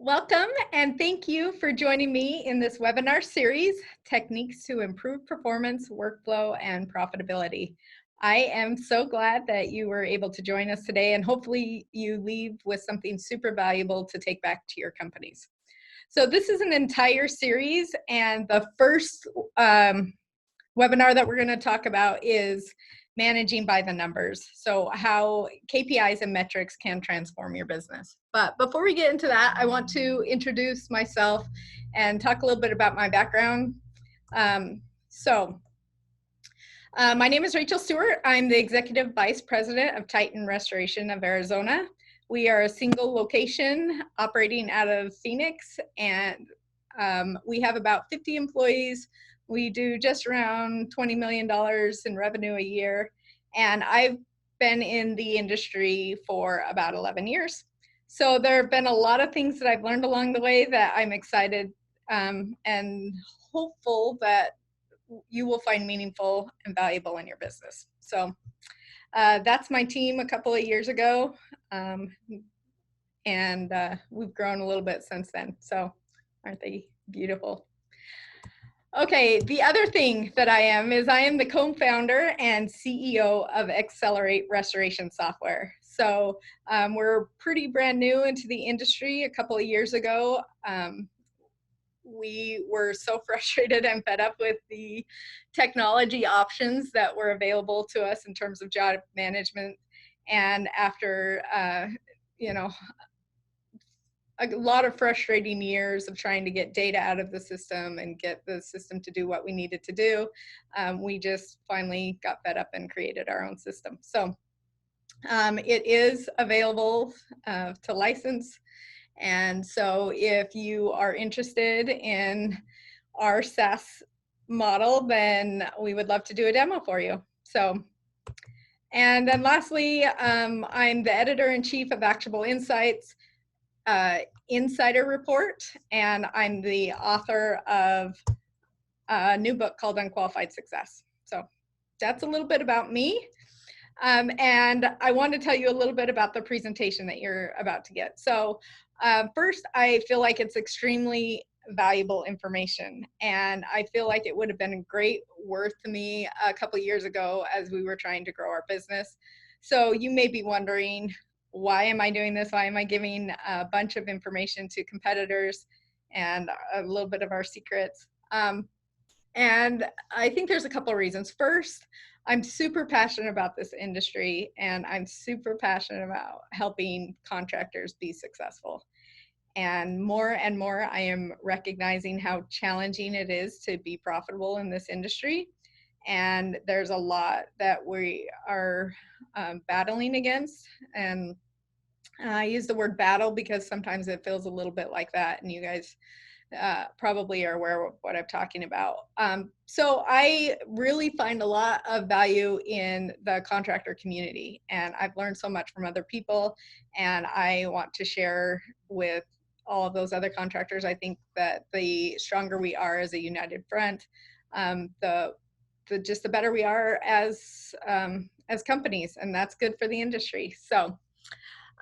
Welcome and thank you for joining me in this webinar series, Techniques to Improve Performance, Workflow, and Profitability. I am so glad that you were able to join us today, and hopefully you leave with something super valuable to take back to your companies. So this is an entire series, and the first webinar that we're going to talk about is managing by the numbers. So how KPIs and metrics can transform your business. But before we get into that, I want to introduce myself and talk a little bit about my background. My name is Rachel Stewart. I'm the Executive Vice President of Titan Restoration of Arizona. We are a single location operating out of Phoenix, and we have about 50 employees. We do just around $20 million in revenue a year, and I've been in the industry for about 11 years. So there have been a lot of things that I've learned along the way that I'm excited and hopeful that you will find meaningful and valuable in your business. So that's my team a couple of years ago, and we've grown a little bit since then. So aren't they beautiful? Okay, the other thing that I am the co-founder and CEO of Xcelerate Restoration Software. So we're pretty brand new into the industry. A couple of years ago, we were so frustrated and fed up with the technology options that were available to us in terms of job management. And after, a lot of frustrating years of trying to get data out of the system and get the system to do what we needed to do, we just finally got fed up and created our own system. So it is available to license. And so if you are interested in our SaaS model, then we would love to do a demo for you. So, and then lastly, I'm the editor-in-chief of Actionable Insights, Insider Report, and I'm the author of a new book called Unqualified Success. So that's a little bit about me. And I want to tell you a little bit about the presentation that you're about to get. So first, I feel like it's extremely valuable information, and I feel like it would have been a great worth to me a couple of years ago as we were trying to grow our business. So you may be wondering, why am I doing this? Why am I giving a bunch of information to competitors and a little bit of our secrets? And I think there's a couple of reasons. First, I'm super passionate about this industry, and I'm super passionate about helping contractors be successful. And more, I am recognizing how challenging it is to be profitable in this industry. And there's a lot that we are battling against. And I use the word battle because sometimes it feels a little bit like that, and you guys probably are aware of what I'm talking about. So I really find a lot of value in the contractor community, and I've learned so much from other people, and I want to share with all of those other contractors. I think that the stronger we are as a united front, the better we are as companies, and that's good for the industry. So.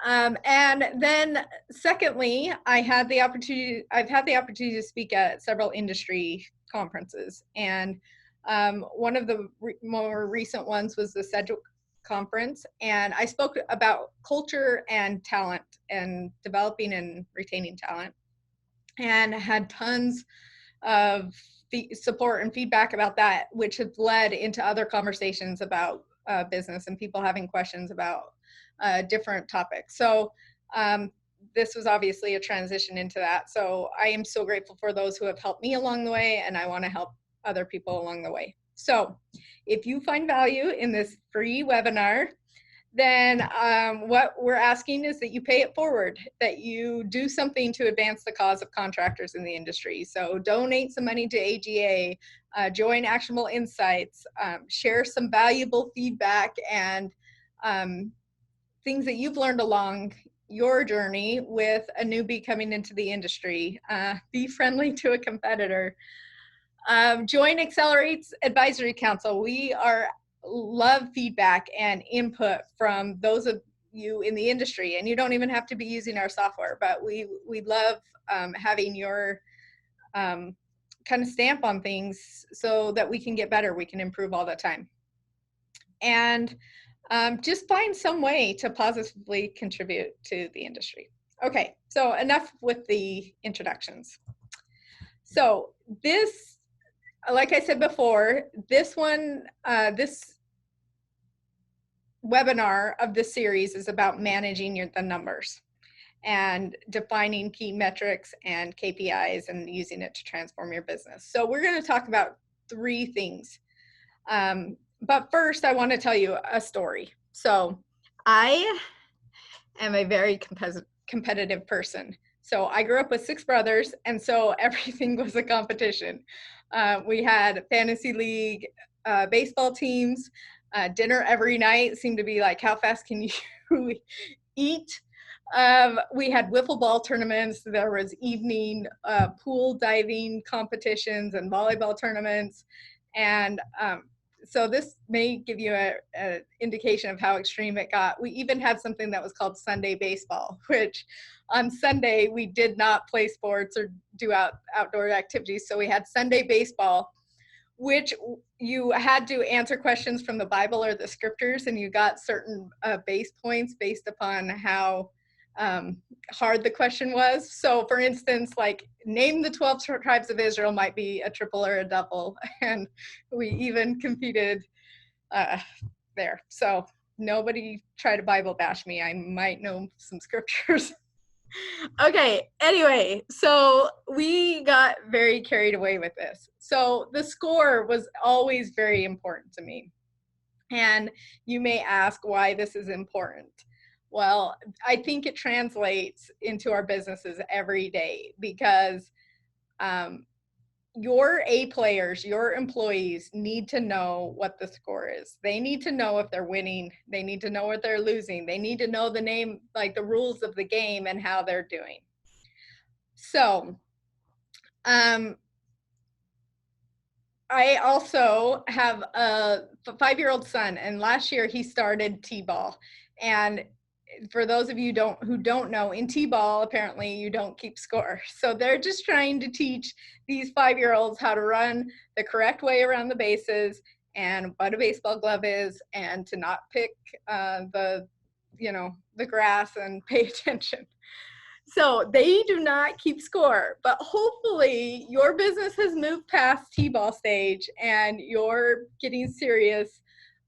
And then secondly, I've had the opportunity to speak at several industry conferences. And one of the more recent ones was the Sedgwick conference. And I spoke about culture and talent and developing and retaining talent, and had tons of support and feedback about that, which has led into other conversations about business and people having questions about different topics. So this was obviously a transition into that. So I am so grateful for those who have helped me along the way, and I want to help other people along the way. So if you find value in this free webinar, then what we're asking is that you pay it forward, that you do something to advance the cause of contractors in the industry. So donate some money to AGA, join Actionable Insights, share some valuable feedback and things that you've learned along your journey with a newbie coming into the industry. Be friendly to a competitor. Join Xcelerate's Advisory Council. We love feedback and input from those of you in the industry, and you don't even have to be using our software, but we love having your kind of stamp on things so that we can get better, we can improve all the time. And just find some way to positively contribute to the industry. Okay, so enough with the introductions. So this, like I said before, this one, this webinar of this series is about managing the numbers and defining key metrics and KPIs and using it to transform your business. So we're going to talk about 3 things. But first, I want to tell you a story. So I am a very competitive person. So I grew up with 6 brothers, and so everything was a competition. We had fantasy league, baseball teams, dinner every night seemed to be like, how fast can you eat? We had wiffle ball tournaments. There was evening pool diving competitions and volleyball tournaments. And so this may give you an indication of how extreme it got. We even had something that was called Sunday baseball, which on Sunday we did not play sports or do outdoor activities. So we had Sunday baseball, which you had to answer questions from the Bible or the scriptures, and you got certain base points based upon how hard the question was. So for instance, like name the 12 tribes of Israel might be a triple or a double. And we even competed there. So nobody try to Bible bash me. I might know some scriptures. Okay, anyway, so we got very carried away with this. So the score was always very important to me. And you may ask why this is important. Well, I think it translates into our businesses every day because your A players, your employees need to know what the score is. They need to know if they're winning. They need to know what they're losing. They need to know the name, like the rules of the game and how they're doing. So, I also have a 5-year-old son, and last year he started T-ball. And for those of you who don't know, in T-ball, apparently you don't keep score. So they're just trying to teach these 5-year-olds how to run the correct way around the bases and what a baseball glove is, and to not pick the grass and pay attention. So they do not keep score, but hopefully your business has moved past T-ball stage and you're getting serious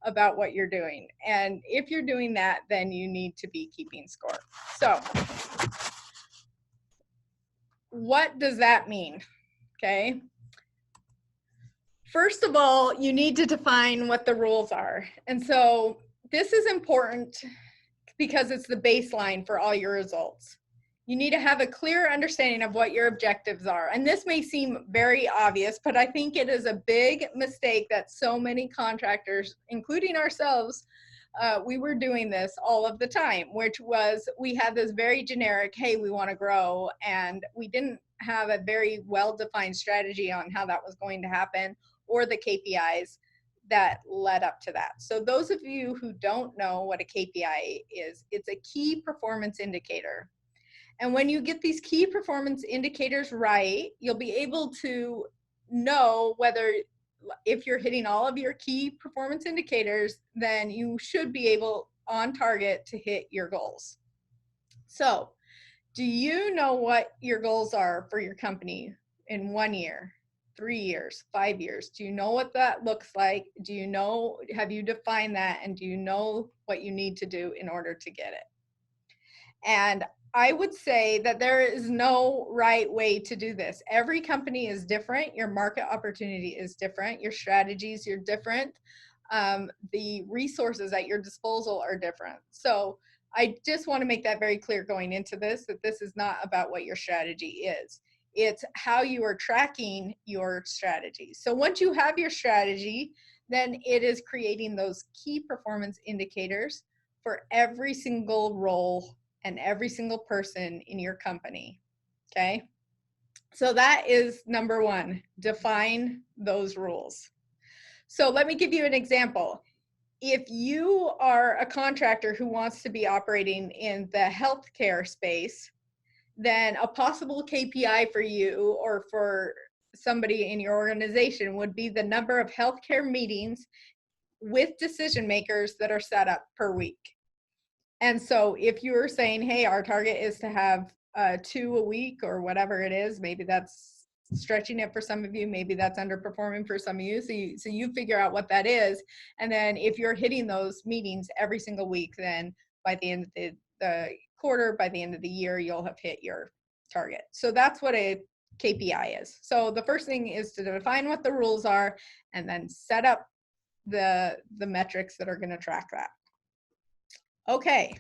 about what you're doing. And if you're doing that, then you need to be keeping score. So what does that mean? Okay. First of all, you need to define what the rules are. And so this is important because it's the baseline for all your results. You need to have a clear understanding of what your objectives are. And this may seem very obvious, but I think it is a big mistake that so many contractors, including ourselves, we were doing this all of the time, which was we had this very generic, hey, we want to grow, and we didn't have a very well-defined strategy on how that was going to happen or the KPIs that led up to that. So those of you who don't know what a KPI is, it's a key performance indicator. And when you get these key performance indicators right, you'll be able to know whether, if you're hitting all of your key performance indicators, then you should be able on target to hit your goals. So, do you know what your goals are for your company in 1 year, 3 years, 5 years? Do you know what that looks like? Do you know, have you defined that, and do you know what you need to do in order to get it? And I would say that there is no right way to do this. Every company is different. Your market opportunity is different. Your strategies are different. The resources at your disposal are different. So I just want to make that very clear going into this, that this is not about what your strategy is. It's how you are tracking your strategy. So once you have your strategy, then it is creating those key performance indicators for every single role and every single person in your company, okay? So that is number 1, define those rules. So let me give you an example. if you are a contractor who wants to be operating in the healthcare space, then a possible KPI for you or for somebody in your organization would be the number of healthcare meetings with decision makers that are set up per week. And so if you're saying, hey, our target is to have 2 a week or whatever it is, maybe that's stretching it for some of you, maybe that's underperforming for some of you. So you figure out what that is. And then if you're hitting those meetings every single week, then by the end of the quarter, by the end of the year, you'll have hit your target. So that's what a KPI is. So the first thing is to define what the rules are and then set up the metrics that are going to track that. Okay.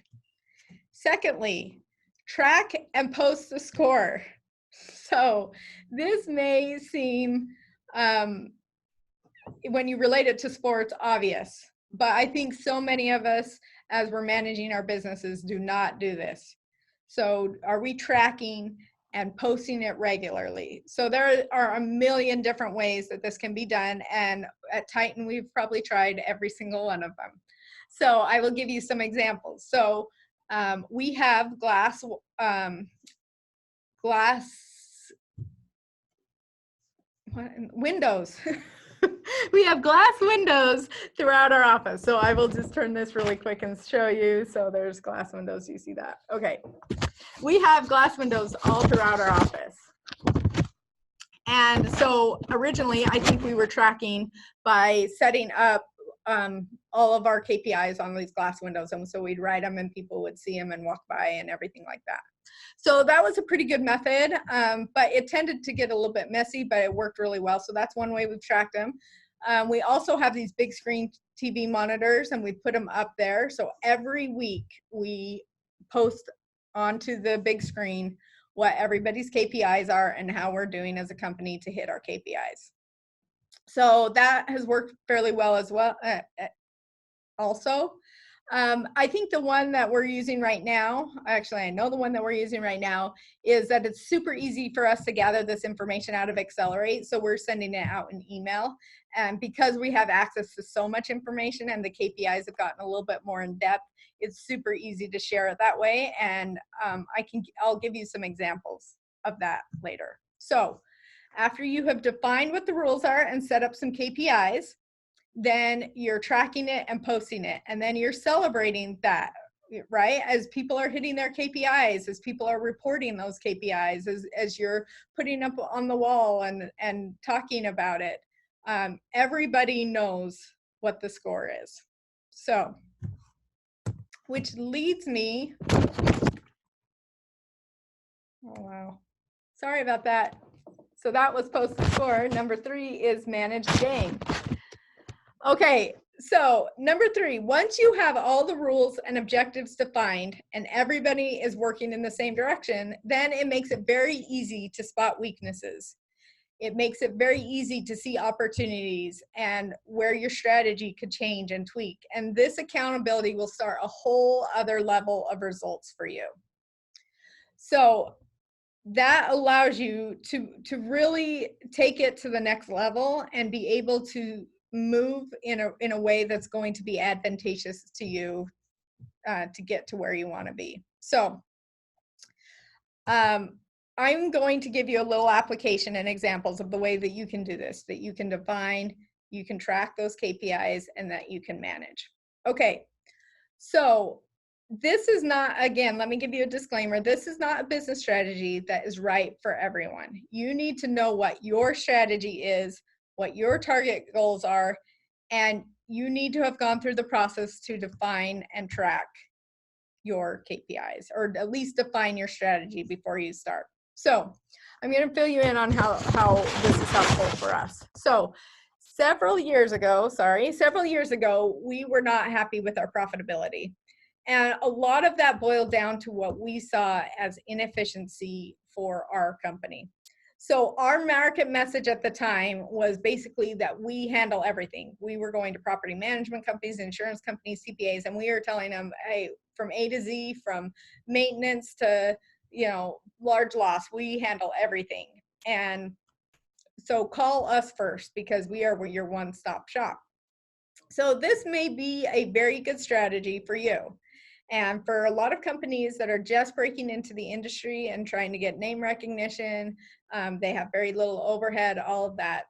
Secondly, track and post the score. So this may seem, when you relate it to sports, obvious, but I think so many of us, as we're managing our businesses, do not do this. So are we tracking and posting it regularly? So there are a million different ways that this can be done, and at Titan, we've probably tried every single one of them. So I will give you some examples. So we have glass windows. We have glass windows throughout our office. So I will just turn this really quick and show you. So there's glass windows. You see that? Okay. We have glass windows all throughout our office. And so originally, I think we were tracking by setting up all of our KPIs on these glass windows. And so we'd write them and people would see them and walk by and everything like that. So that was a pretty good method, but it tended to get a little bit messy, but it worked really well. So that's one way we've tracked them. We also have these big screen TV monitors and we put them up there. So every week we post onto the big screen what everybody's KPIs are and how we're doing as a company to hit our KPIs. So that has worked fairly well as well. Also, I think the one that we're using right now, actually I know the one that we're using right now, is that it's super easy for us to gather this information out of Xcelerate. So we're sending it out in email. And because we have access to so much information and the KPIs have gotten a little bit more in depth, it's super easy to share it that way. And I'll give you some examples of that later. So after you have defined what the rules are and set up some KPIs, then you're tracking it and posting it. And then you're celebrating that, right? As people are hitting their KPIs, as people are reporting those KPIs, as you're putting up on the wall and talking about it, everybody knows what the score is. So, which leads me, oh wow, sorry about that. So that was post the score. Number 3 is manage the game. Okay, so number 3, once you have all the rules and objectives defined and everybody is working in the same direction, then it makes it very easy to spot weaknesses. It makes it very easy to see opportunities and where your strategy could change and tweak. And this accountability will start a whole other level of results for you. So that allows you to really take it to the next level and be able to move in a way that's going to be advantageous to you to get to where you want to be. So I'm going to give you a little application and examples of the way that you can do this, that you can define, you can track those KPIs, and that you can manage. Okay, so this is not, again, let me give you a disclaimer. This is not a business strategy that is right for everyone. You need to know what your strategy is, what your target goals are, and you need to have gone through the process to define and track your KPIs, or at least define your strategy before you start. So I'm going to fill you in on how this is helpful for us. So several years ago, we were not happy with our profitability. And a lot of that boiled down to what we saw as inefficiency for our company. So our market message at the time was basically that we handle everything. We were going to property management companies, insurance companies, CPAs, and we were telling them, hey, from A to Z, from maintenance to, large loss, we handle everything. And so call us first because we are your one-stop shop. So this may be a very good strategy for you. And for a lot of companies that are just breaking into the industry and trying to get name recognition, they have very little overhead, all of that,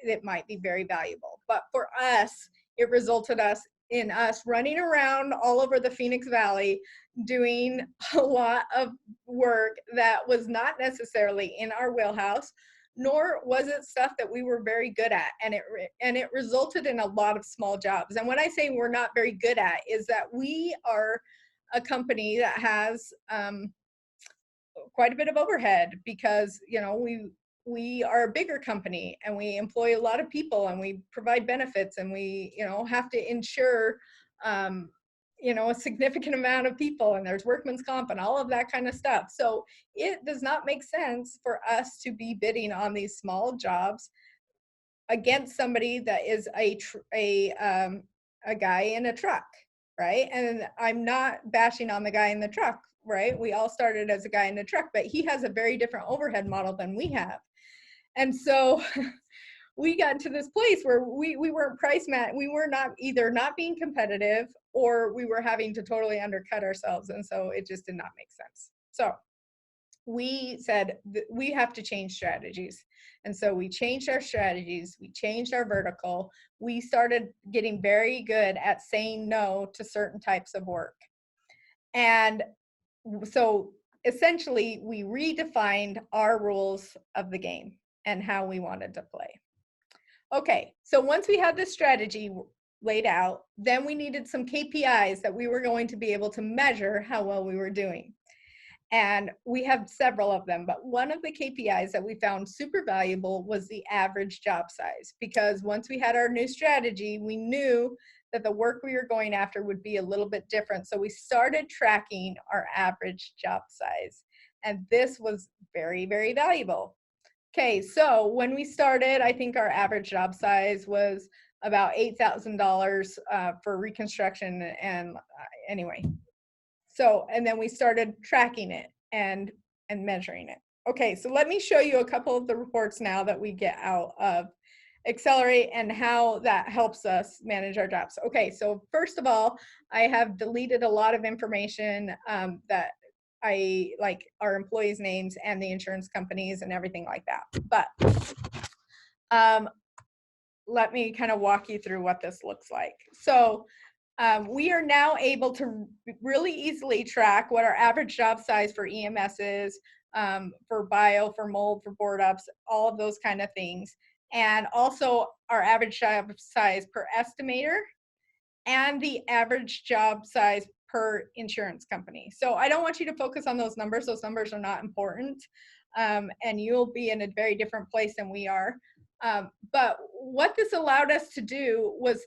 it might be very valuable. But for us, it resulted in us running around all over the Phoenix Valley doing a lot of work that was not necessarily in our wheelhouse, nor was it stuff that we were very good at, and it resulted in a lot of small jobs. And when I say we're not very good at, is that we are a company that has quite a bit of overhead, because we are a bigger company and we employ a lot of people and we provide benefits and we have to insure um, a significant amount of people, and there's workman's comp and all of that kind of stuff. So it does not make sense for us to be bidding on these small jobs against somebody that is a guy in a truck, right? And I'm not bashing on the guy in the truck, right? We all started as a guy in a truck, but he has a very different overhead model than we have. And so we got to this place where we weren't we were not being competitive, or we were having to totally undercut ourselves. And so it just did not make sense. So we said we have to change strategies. And so we changed our strategies, we changed our vertical, we started getting very good at saying no to certain types of work. And so essentially we redefined our rules of the game and how we wanted to play. Okay, so once we had this strategy laid out, then we needed some KPIs that we were going to be able to measure how well we were doing. And we have several of them, but one of the KPIs that we found super valuable was the average job size, because once we had our new strategy, we knew that the work we were going after would be a little bit different. So we started tracking our average job size, and this was very, very valuable. Okay, so when we started, I think our average job size was about $8,000 for reconstruction. And anyway, so, and then we started tracking it and measuring it. Okay, so let me show you a couple of the reports now that we get out of Xcelerate and how that helps us manage our jobs. Okay, so first of all, I have deleted a lot of information that I like, our employees' names and the insurance companies and everything like that. But let me kind of walk you through what this looks like. So we are now able to really easily track what our average job size for EMS is, for bio, for mold, for board ups, all of those kind of things. And also our average job size per estimator and the average job size per insurance company. So I don't want you to focus on those numbers. Those numbers are not important. And you'll be in a very different place than we are. But what this allowed us to do was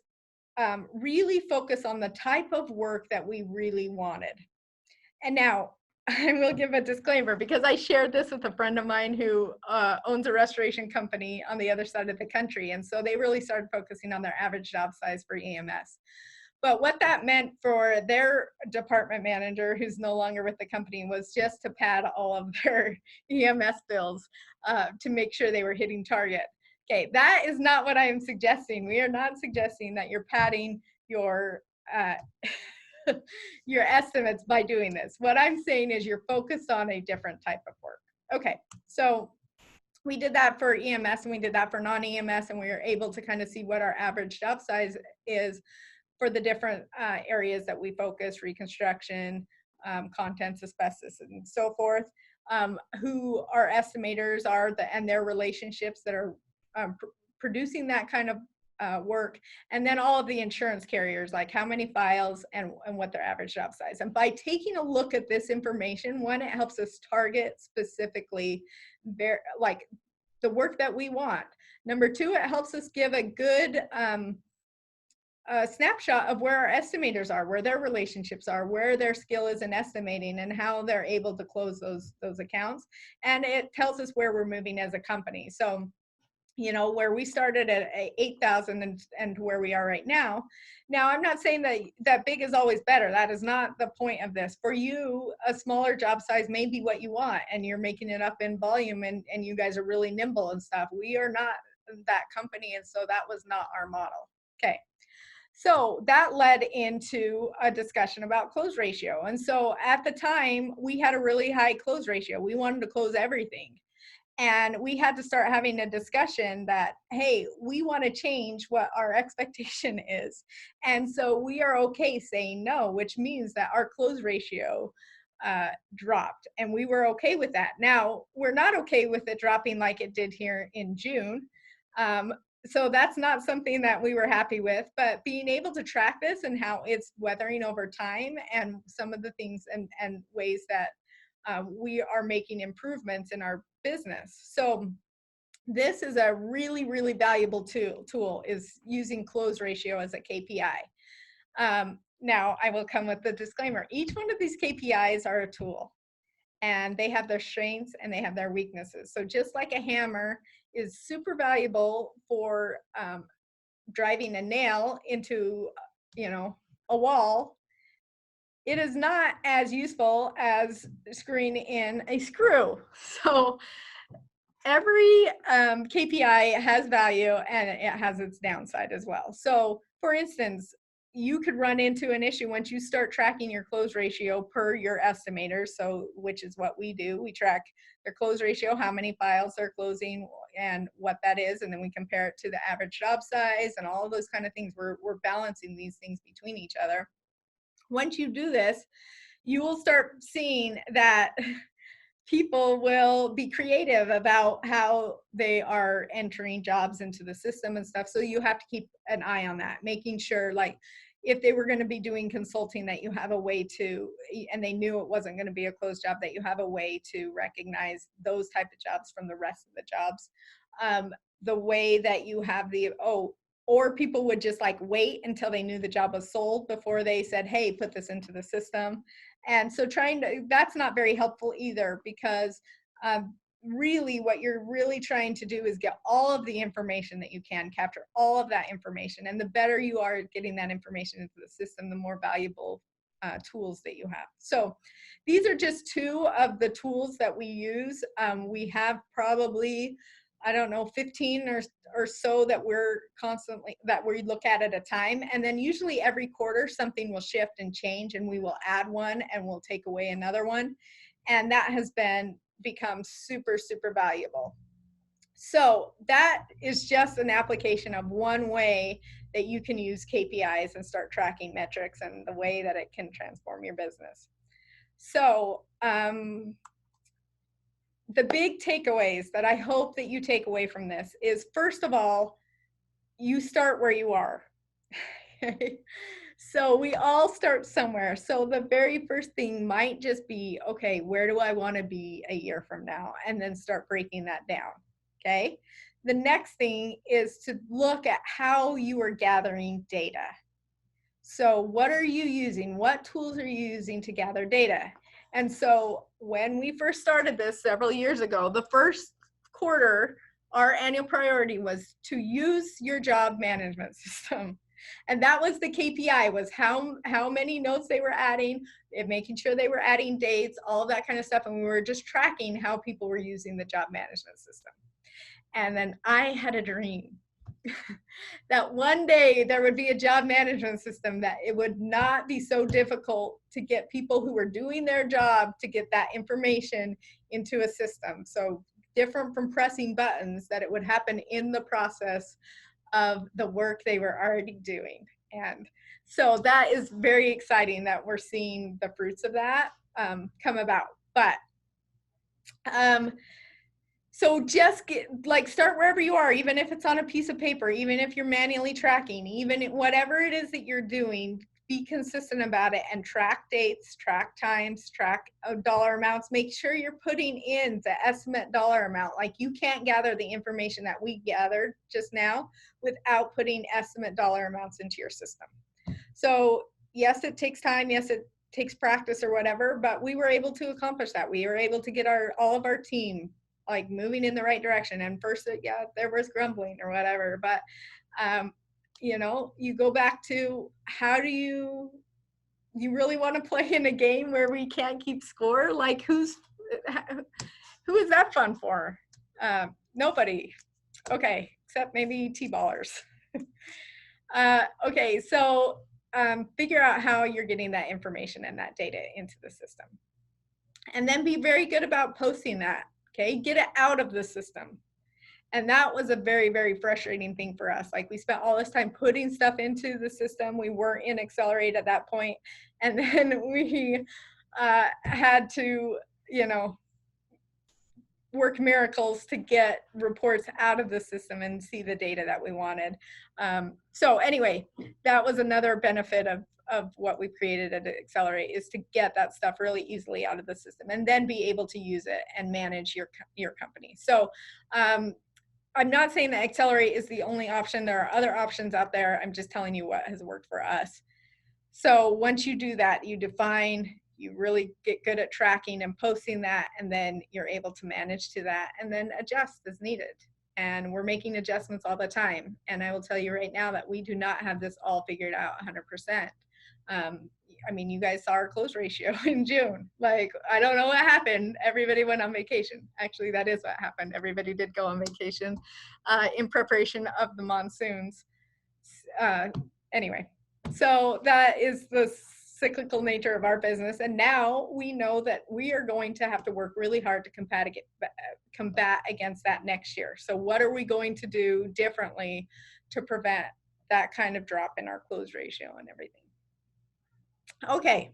really focus on the type of work that we really wanted. And now I will give a disclaimer, because I shared this with a friend of mine who owns a restoration company on the other side of the country. And so they really started focusing on their average job size for EMS. But what that meant for their department manager, who's no longer with the company, was just to pad all of their EMS bills to make sure they were hitting target. Okay, that is not what I am suggesting. We are not suggesting that you're padding your your estimates by doing this. What I'm saying is you're focused on a different type of work. Okay, so we did that for EMS and we did that for non-EMS, and we were able to kind of see what our average job size is for the different areas that we focus: reconstruction, contents, asbestos, and so forth. Who our estimators are, and their relationships that are producing that kind of work, and then all of the insurance carriers, like how many files and what their average job size. And by taking a look at this information, one, it helps us target specifically like the work that we want. Number two, it helps us give a good snapshot of where our estimators are, where their relationships are, where their skill is in estimating, and how they're able to close those accounts. And it tells us where we're moving as a company. So where we started at 8,000 and where we are right now. Now, I'm not saying that big is always better. That is not the point of this. For you, a smaller job size may be what you want, and you're making it up in volume, and you guys are really nimble and stuff. We are not that company, and so that was not our model. Okay. So that led into a discussion about close ratio. And so at the time, we had a really high close ratio. We wanted to close everything. And we had to start having a discussion that, hey, we want to change what our expectation is. And so we are okay saying no, which means that our close ratio dropped. And we were okay with that. Now, we're not okay with it dropping like it did here in June. So that's not something that we were happy with, but being able to track this and how it's weathering over time and some of the things and ways that we are making improvements in our business. So this is a really, really valuable tool is using close ratio as a KPI. Now I will come with the disclaimer. Each one of these KPIs are a tool and they have their strengths and they have their weaknesses. So just like a hammer is super valuable for driving a nail into, a wall, it is not as useful as screwing in a screw. So every KPI has value and it has its downside as well. So for instance, you could run into an issue once you start tracking your close ratio per your estimators. So which is what we do. We track their close ratio, how many files they're closing and what that is. And then we compare it to the average job size and all of those kind of things. We're balancing these things between each other. Once you do this, you will start seeing that people will be creative about how they are entering jobs into the system and stuff. So you have to keep an eye on that, making sure, like, if they were going to be doing consulting, that you have a way to, and they knew it wasn't going to be a closed job, that you have a way to recognize those type of jobs from the rest of the jobs. The way that you have or people would just like wait until they knew the job was sold before they said, hey, put this into the system. And so that's not very helpful either, because really what you're really trying to do is get all of the information that you can, capture all of that information. And the better you are at getting that information into the system, the more valuable tools that you have. So these are just two of the tools that we use. We have probably, I don't know, 15 or so that we look at a time. And then usually every quarter something will shift and change and we will add one and we'll take away another one. And that has become super, super valuable. So that is just an application of one way that you can use KPIs and start tracking metrics and the way that it can transform your business. So the big takeaways that I hope that you take away from this is, first of all, you start where you are. So we all start somewhere. So the very first thing might just be, okay, where do I want to be a year from now? And then start breaking that down. Okay. The next thing is to look at how you are gathering data. So what are you using? What tools are you using to gather data? And so when we first started this several years ago, the first quarter, our annual priority was to use your job management system. And that was the KPI, was how many notes they were adding, making sure they were adding dates, all of that kind of stuff. And we were just tracking how people were using the job management system. And then I had a dream that one day there would be a job management system that it would not be so difficult to get people who were doing their job to get that information into a system. So different from pressing buttons, that it would happen in the process of the work they were already doing. And so that is very exciting that we're seeing the fruits of that come about. But so just start wherever you are, even if it's on a piece of paper, even if you're manually tracking, even whatever it is that you're doing, be consistent about it and track dates, track times, track dollar amounts. Make sure you're putting in the estimate dollar amount. Like, you can't gather the information that we gathered just now without putting estimate dollar amounts into your system. So yes, it takes time. Yes, it takes practice or whatever, but we were able to accomplish that. We were able to get all of our team like moving in the right direction. And first, yeah, there was grumbling or whatever, but you go back to, how do you really want to play in a game where we can't keep score? Like, who is that fun for? Nobody. Okay, except maybe T-ballers. Okay, so figure out how you're getting that information and that data into the system. And then be very good about posting that, okay? Get it out of the system. And that was a very, very frustrating thing for us. Like we spent all this time putting stuff into the system. We weren't in Xcelerate at that point. And then we had to, you know, work miracles to get reports out of the system and see the data that we wanted. So anyway, that was another benefit of what we've created at Xcelerate, is to get that stuff really easily out of the system and then be able to use it and manage your company. So I'm not saying that Xcelerate is the only option. There are other options out there. I'm just telling you what has worked for us. So once you do that, you define, you really get good at tracking and posting that, and then you're able to manage to that and then adjust as needed. And we're making adjustments all the time. And I will tell you right now that we do not have this all figured out 100%. I mean, you guys saw our close ratio in June. Like, I don't know what happened. Everybody went on vacation. Actually, that is what happened. Everybody did go on vacation in preparation of the monsoons. Anyway, so that is the cyclical nature of our business. And now we know that we are going to have to work really hard to combat against that next year. So what are we going to do differently to prevent that kind of drop in our close ratio and everything? Okay,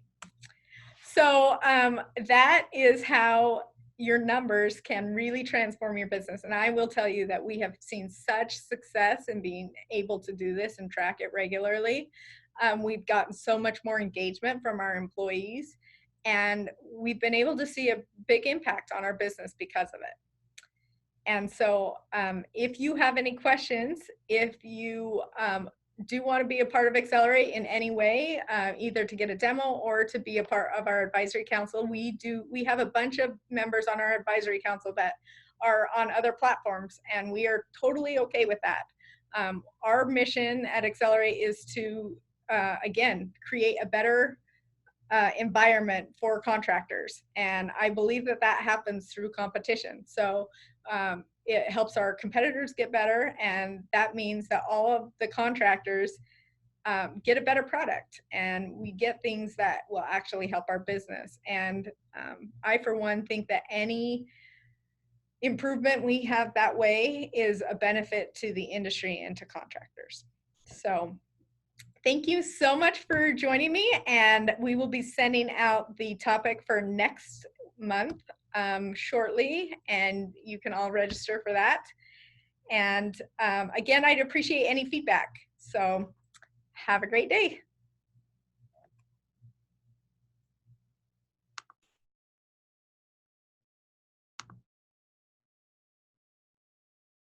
so that is how your numbers can really transform your business. And I will tell you that we have seen such success in being able to do this and track it regularly. We've gotten so much more engagement from our employees, and we've been able to see a big impact on our business because of it. And so if you have any questions, if you do want to be a part of Xcelerate in any way, either to get a demo or to be a part of our advisory council, we have a bunch of members on our advisory council that are on other platforms, and we are totally okay with that. Our mission at Xcelerate is to, again, create a better environment for contractors. And I believe that that happens through competition. So it helps our competitors get better. And that means that all of the contractors get a better product, and we get things that will actually help our business. And I, for one, think that any improvement we have that way is a benefit to the industry and to contractors. So thank you so much for joining me, and we will be sending out the topic for next month shortly, and you can all register for that. And again, I'd appreciate any feedback. So have a great day.